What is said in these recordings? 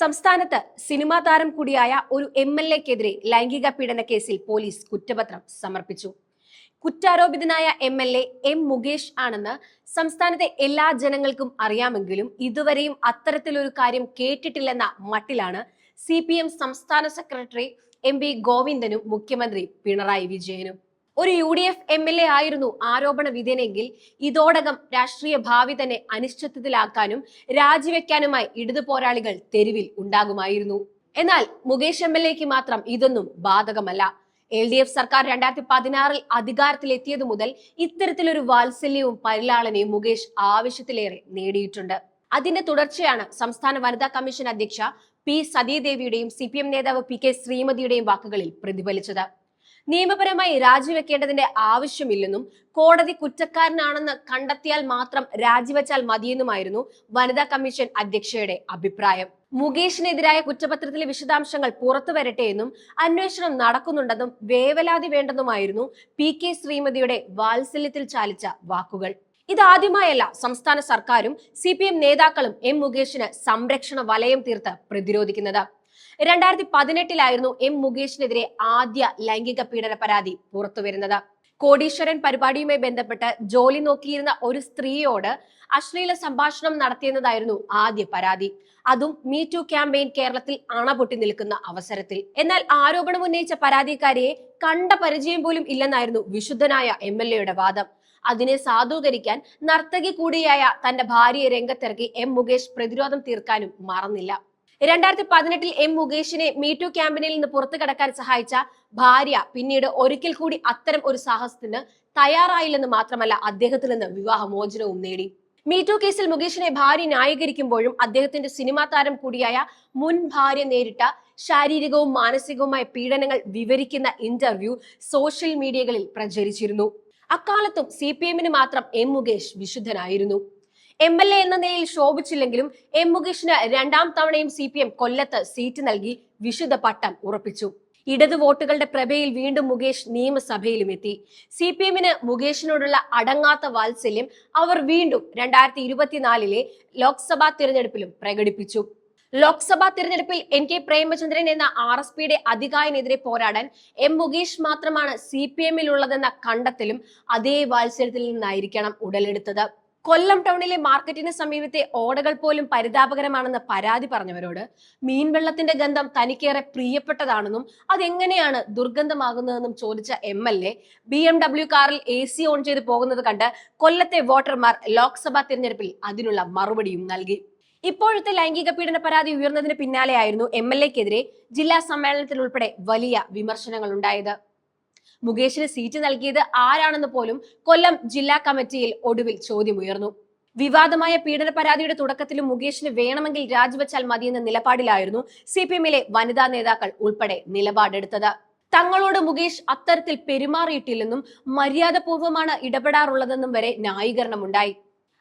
സംസ്ഥാനത്ത് സിനിമാ താരം കൂടിയായ ഒരു MLA-ക്കെതിരെ ലൈംഗിക പീഡന കേസിൽ പോലീസ് കുറ്റപത്രം സമർപ്പിച്ചു. കുറ്റാരോപിതനായ MLA M മുകേഷ് ആണെന്ന് സംസ്ഥാനത്തെ എല്ലാ ജനങ്ങൾക്കും അറിയാമെങ്കിലും ഇതുവരെയും അത്തരത്തിലൊരു കാര്യം കേട്ടിട്ടില്ലെന്ന മട്ടിലാണ് CPM സംസ്ഥാന സെക്രട്ടറി MV ഗോവിന്ദനും മുഖ്യമന്ത്രി പിണറായി വിജയനും. ഒരു UDF MLA ആയിരുന്നു ആരോപണ വിധേയനെങ്കിൽ ഇതോടകം രാഷ്ട്രീയ ഭാവി തന്നെ അനിശ്ചിതത്തിലാക്കാനും രാജിവെക്കാനുമായി ഇടതു പോരാളികൾ തെരുവിൽ ഉണ്ടാകുമായിരുന്നു. എന്നാൽ മുകേഷ് MLA-ക്ക് മാത്രം ഇതൊന്നും ബാധകമല്ല. LDF സർക്കാർ 2016-ൽ അധികാരത്തിലെത്തിയതു മുതൽ ഇത്തരത്തിലൊരു വാത്സല്യവും പരിലാളനയും മുകേഷ് ആവശ്യത്തിലേറെ നേടിയിട്ടുണ്ട്. അതിന്റെ തുടർച്ചയാണ് സംസ്ഥാന വനിതാ കമ്മീഷൻ അധ്യക്ഷ P സതീദേവിയുടെയും CPM നേതാവ് PK ശ്രീമതിയുടെയും വാക്കുകളിൽ പ്രതിഫലിച്ചത്. നിയമപരമായി രാജിവെക്കേണ്ടതിന്റെ ആവശ്യമില്ലെന്നും കോടതി കുറ്റക്കാരനാണെന്ന് കണ്ടെത്തിയാൽ മാത്രം രാജിവെച്ചാൽ മതിയെന്നുമായിരുന്നു വനിതാ കമ്മീഷൻ അധ്യക്ഷയുടെ അഭിപ്രായം. മുകേഷിനെതിരായ കുറ്റപത്രത്തിലെ വിശദാംശങ്ങൾ പുറത്തു വരട്ടെ എന്നും അന്വേഷണം നടക്കുന്നുണ്ടെന്നും വേവലാതി വേണ്ടെന്നുമായിരുന്നു PK ശ്രീമതിയുടെ വാത്സല്യത്തിൽ ചാലിച്ച വാക്കുകൾ. ഇതാദ്യമായല്ല സംസ്ഥാന സർക്കാരും CPM നേതാക്കളും M മുകേഷിന് സംരക്ഷണ വലയം തീർത്ത് പ്രതിരോധിക്കുന്നത്. 2018-ലായിരുന്നു M മുകേഷിനെതിരെ ആദ്യ ലൈംഗിക പീഡന പരാതി പുറത്തുവരുന്നത്. കോടീശ്വരൻ പരിപാടിയുമായി ബന്ധപ്പെട്ട് ജോലി നോക്കിയിരുന്ന ഒരു സ്ത്രീയോട് അശ്ലീല സംഭാഷണം നടത്തിയെന്നതായിരുന്നു ആദ്യ പരാതി. അതും മീ ടു ക്യാമ്പയിൻ കേരളത്തിൽ അണപൊട്ടി നിൽക്കുന്ന അവസരത്തിൽ. എന്നാൽ ആരോപണം ഉന്നയിച്ച പരാതിക്കാരിയെ കണ്ട പരിചയം പോലും ഇല്ലെന്നായിരുന്നു വിശുദ്ധനായ MLA-യുടെ വാദം. അതിനെ സാധൂകരിക്കാൻ നർത്തകി കൂടിയായ തന്റെ ഭാര്യയെ രംഗത്തിറക്കി M മുകേഷ് പ്രതിരോധം തീർക്കാനും മറന്നില്ല. 2018-ൽ M മുകേഷിനെ മീ ടു ക്യാമ്പയിനിൽ നിന്ന് പുറത്തു കടക്കാൻ സഹായിച്ച ഭാര്യ പിന്നീട് ഒരിക്കൽ കൂടി അത്തരം ഒരു സാഹസത്തിന് തയ്യാറായില്ലെന്ന് മാത്രമല്ല അദ്ദേഹത്തിൽ നിന്ന് വിവാഹമോചനവും നേടി. മീ ടു കേസിൽ മുകേഷിനെ ഭാര്യ ന്യായീകരിക്കുമ്പോഴും അദ്ദേഹത്തിന്റെ സിനിമാ താരം കൂടിയായ മുൻ ഭാര്യ നേരിട്ട ശാരീരികവും മാനസികവുമായ പീഡനങ്ങൾ വിവരിക്കുന്ന ഇന്റർവ്യൂ സോഷ്യൽ മീഡിയകളിൽ പ്രചരിച്ചിരുന്നു. അക്കാലത്തും CPM-ന് മാത്രം M മുകേഷ് വിശുദ്ധനായിരുന്നു. MLA എന്ന നിലയിൽ ശോഭിച്ചില്ലെങ്കിലും M മുകേഷിന് രണ്ടാം തവണയും CPM കൊല്ലത്ത് സീറ്റ് നൽകി വിശുദ്ധ പട്ടം ഉറപ്പിച്ചു. ഇടതു വോട്ടുകളുടെ പ്രഭയിൽ വീണ്ടും മുകേഷ് നിയമസഭയിലും എത്തി. CPM-ന് മുകേഷിനോടുള്ള അടങ്ങാത്ത വാത്സല്യം അവർ വീണ്ടും 2024-ലെ ലോക്സഭാ തിരഞ്ഞെടുപ്പിലും പ്രകടിപ്പിച്ചു. ലോക്സഭാ തിരഞ്ഞെടുപ്പിൽ NK പ്രേമചന്ദ്രൻ എന്ന RSPയുടെ അധികായനെതിരെ പോരാടാൻ M മുകേഷ് മാത്രമാണ് CPM-ലുള്ളതെന്ന കണ്ടെത്തലും അതേ വാത്സല്യത്തിൽ നിന്നായിരിക്കണം ഉടലെടുത്തത്. കൊല്ലം ടൗണിലെ മാർക്കറ്റിന് സമീപത്തെ ഓടകൾ പോലും പരിതാപകരമാണെന്ന് പരാതി പറഞ്ഞവരോട് മീൻവെള്ളത്തിന്റെ ഗന്ധം തനിക്കേറെ പ്രിയപ്പെട്ടതാണെന്നും അതെങ്ങനെയാണ് ദുർഗന്ധമാകുന്നതെന്നും ചോദിച്ച MLA BMW കാറിൽ AC ഓൺ ചെയ്ത് പോകുന്നത് കണ്ട് കൊല്ലത്തെ വോട്ടർമാർ ലോക്സഭാ തിരഞ്ഞെടുപ്പിൽ അതിനുള്ള മറുപടിയും നൽകി. ഇപ്പോഴത്തെ ലൈംഗിക പീഡന പരാതി ഉയർന്നതിന് പിന്നാലെയായിരുന്നു MLA-ക്കെതിരെ ജില്ലാ സമ്മേളനത്തിൽ ഉൾപ്പെടെ വലിയ വിമർശനങ്ങൾ ഉണ്ടായത്. മുകേഷിന് സീറ്റ് നൽകിയത് ആരാണെന്ന് പോലും കൊല്ലം ജില്ലാ കമ്മിറ്റിയിൽ ഒടുവിൽ ചോദ്യമുയർന്നു. വിവാദമായ പീഡന പരാതിയുടെ തുടക്കത്തിലും മുകേഷിന് വേണമെങ്കിൽ രാജിവെച്ചാൽ മതിയെന്ന നിലപാടിലായിരുന്നു CPM-ലെ വനിതാ നേതാക്കൾ ഉൾപ്പെടെ നിലപാടെടുത്തത്. തങ്ങളോട് മുകേഷ് അത്തരത്തിൽ പെരുമാറിയിട്ടില്ലെന്നും മര്യാദപൂർവ്വമാണ് ഇടപെടാറുള്ളതെന്നും വരെ ന്യായീകരണമുണ്ടായി.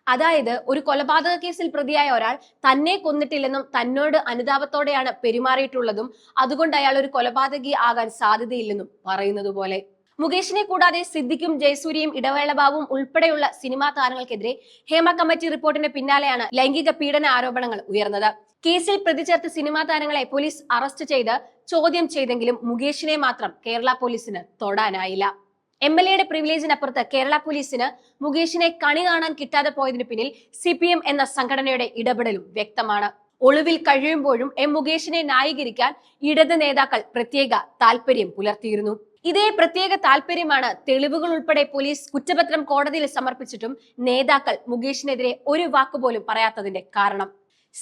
അതായത് ഒരു കൊലപാതക കേസിൽ പ്രതിയായ ഒരാൾ തന്നെ കൊന്നിട്ടില്ലെന്നും തന്നോട് അനുതാപത്തോടെയാണ് പെരുമാറിയിട്ടുള്ളതും അതുകൊണ്ട് അയാൾ ഒരു കൊലപാതകി ആകാൻ സാധ്യതയില്ലെന്നും പറയുന്നത് പോലെ. മുകേഷിനെ കൂടാതെ സിദ്ദിഖും ജയസൂര്യയും ഇടവേള ബാബുവും ഉൾപ്പെടെയുള്ള സിനിമാ താരങ്ങൾക്കെതിരെ ഹേമ കമ്മിറ്റി റിപ്പോർട്ടിന് പിന്നാലെയാണ് ലൈംഗിക പീഡന ആരോപണങ്ങൾ ഉയർന്നത്. കേസിൽ പ്രതി ചേർത്ത് സിനിമാ താരങ്ങളെ പോലീസ് അറസ്റ്റ് ചെയ്ത് ചോദ്യം ചെയ്തെങ്കിലും മുകേഷിനെ മാത്രം കേരള പോലീസിന് തൊടാനായില്ല. MLA-യുടെ പ്രിവിലേജിനപ്പുറത്ത് കേരള പോലീസിന് മുകേഷിനെ കണി കാണാൻ കിട്ടാതെ പോയതിനു പിന്നിൽ CPM എന്ന സംഘടനയുടെ ഇടപെടലും വ്യക്തമാണ്. ഒളിവിൽ കഴിയുമ്പോഴും M മുകേഷിനെ ന്യായീകരിക്കാൻ ഇടത് നേതാക്കൾ പ്രത്യേക താല്പര്യം പുലർത്തിയിരുന്നു. ഇതേ പ്രത്യേക താല്പര്യമാണ് തെളിവുകൾ ഉൾപ്പെടെ പോലീസ് കുറ്റപത്രം കോടതിയിൽ സമർപ്പിച്ചിട്ടും നേതാക്കൾ മുകേഷിനെതിരെ ഒരു വാക്കുപോലും പറയാത്തതിന്റെ കാരണം.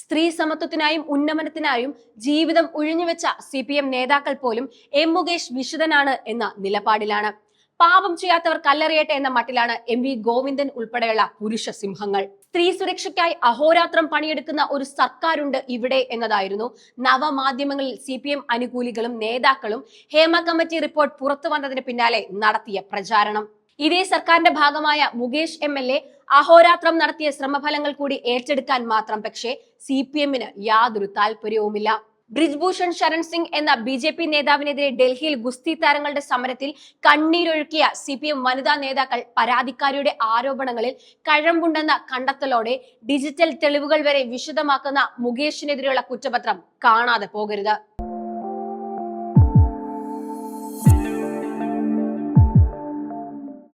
സ്ത്രീ സമത്വത്തിനായും ഉന്നമനത്തിനായും ജീവിതം ഉഴിഞ്ഞുവെച്ച CPM നേതാക്കൾ പോലും M മുകേഷ് വിശുദ്ധനാണ് എന്ന നിലപാടിലാണ്. പാപം ചെയ്യാത്തവർ കല്ലെറിയട്ടെ എന്ന മട്ടിലാണ് MV ഗോവിന്ദൻ ഉൾപ്പെടെയുള്ള പുരുഷ സിംഹങ്ങൾ. സ്ത്രീ സുരക്ഷയ്ക്കായി അഹോരാത്രം പണിയെടുക്കുന്ന ഒരു സർക്കാരുണ്ട് ഇവിടെ എന്നതായിരുന്നു നവമാധ്യമങ്ങളിൽ CPM അനുകൂലികളും നേതാക്കളും ഹേമ കമ്മിറ്റി റിപ്പോർട്ട് പുറത്തു വന്നതിന് പിന്നാലെ നടത്തിയ പ്രചാരണം. ഇതേ സർക്കാരിന്റെ ഭാഗമായ മുകേഷ് MLA അഹോരാത്രം നടത്തിയ ശ്രമഫലങ്ങൾ കൂടി ഏറ്റെടുക്കാൻ മാത്രം പക്ഷേ CPM-ന് യാതൊരു താല്പര്യവുമില്ല. ബ്രിജ്ഭൂഷൺ ശരൺ സിംഗ് എന്ന BJP നേതാവിനെതിരെ ഡൽഹിയിൽ ഗുസ്തി താരങ്ങളുടെ സമരത്തിൽ കണ്ണീരൊഴുക്കിയ CPM വനിതാ നേതാക്കൾ പരാതിക്കാരിയുടെ ആരോപണങ്ങളിൽ കഴമ്പുണ്ടെന്ന കണ്ടെത്തലോടെ ഡിജിറ്റൽ തെളിവുകൾ വരെ വിശദമാക്കുന്ന മുകേഷിനെതിരെയുള്ള കുറ്റപത്രം കാണാതെ പോകരുത്.